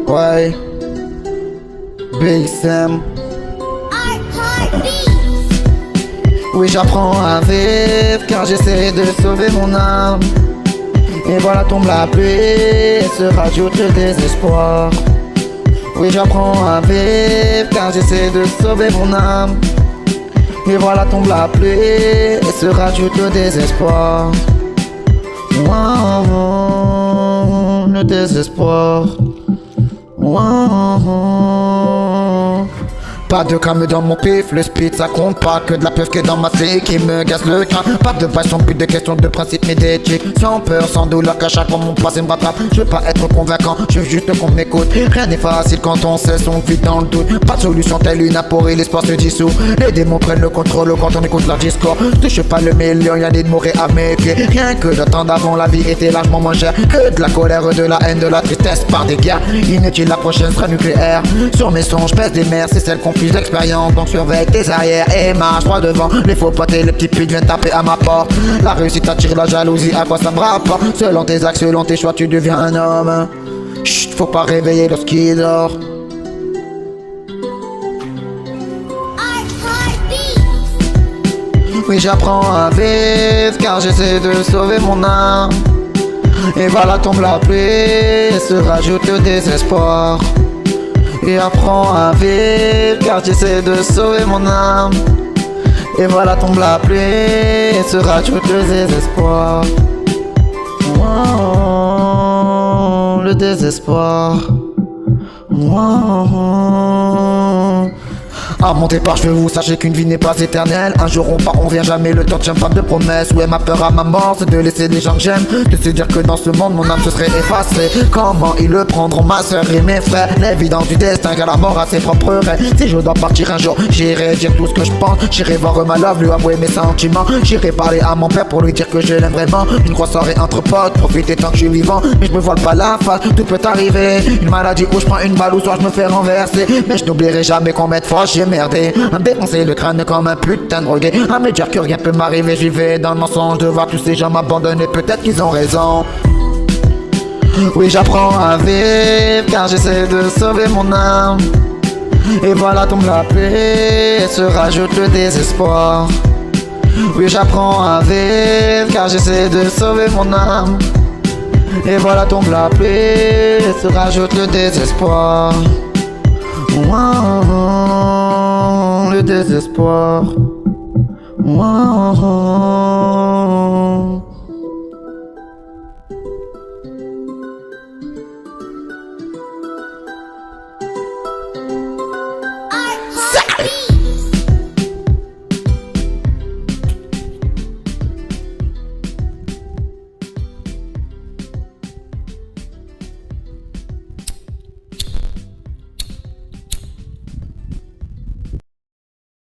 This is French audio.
Ouais, Big Sam. Oui, j'apprends à vivre car j'essaie de sauver mon âme. Et voilà tombe la pluie et se rajoute le désespoir. Oui, j'apprends à vivre car j'essaie de sauver mon âme. Et voilà tombe la pluie et se rajoute le désespoir. Wow, le désespoir. Wow. Pas de calme dans mon pif, le speed ça compte pas. Que de la peuf qui est dans ma fille qui me gasse le crâne. Pas de passion, plus de questions de principe mais d'éthique. Sans peur, sans douleur, qu'à chaque fois mon passé me rattrape. Je veux pas être convaincant, je veux juste qu'on m'écoute. Rien n'est facile quand on sait son vide dans le doute. Pas de solution telle une aporie, l'espoir se dissout. Les démons prennent le contrôle quand on écoute leur discours. Touche pas le million, y'a des de mourir à mes pieds. Rien que de temps d'avant, la vie était largement moins chère. Que de la colère, de la haine, de la tristesse par des guerres. Inutile, la prochaine sera nucléaire. Sur mes sons, je pèse des mers, c'est celle qu'on plus d'expérience, donc surveille tes arrières et marche droit devant. Les faux potes et les petits putes viennent taper à ma porte. La réussite attire la jalousie, à quoi ça me rapporte? Selon tes actes, selon tes choix, tu deviens un homme. Chut, faut pas réveiller lorsqu'il dort. Oui, j'apprends à vivre car j'essaie de sauver mon âme. Et voilà tombe la pluie et se rajoute le désespoir. Et apprends à vivre car j'essaie de sauver mon âme. Et voilà tombe la pluie et se rajoute le désespoir. Oh, le désespoir. Oh. À mon départ, je veux vous sachez qu'une vie n'est pas éternelle. Un jour on part, on vient jamais, le temps tient pas de promesses. Ouais, ma peur à ma mort, c'est de laisser des gens que j'aime. De se dire que dans ce monde, mon âme se serait effacée. Comment ils le prendront, ma soeur et mes frères? L'évidence du destin, car la mort a ses propres règles. Si je dois partir un jour, j'irai dire tout ce que je pense. J'irai voir ma love, lui avouer mes sentiments. J'irai parler à mon père pour lui dire que je l'aime vraiment. Une grosse soirée entre potes, profiter tant que je suis vivant. Mais je me voile pas la face, tout peut arriver. Une maladie où je prends une balle ou soit je me fais renverser. Mais je n'oublierai jamais qu'on m'aide fort, j'ai merdé. À me défoncer le crâne comme un putain de drogué. À me dire que rien peut m'arriver, j'y vais dans le mensonge. De voir tous ces gens m'abandonner, peut-être qu'ils ont raison. Oui, j'apprends à vivre car j'essaie de sauver mon âme. Et voilà tombe la pluie et se rajoute le désespoir. Oui, j'apprends à vivre car j'essaie de sauver mon âme. Et voilà tombe la pluie et se rajoute le désespoir. Wow, le désespoir. Wow. R.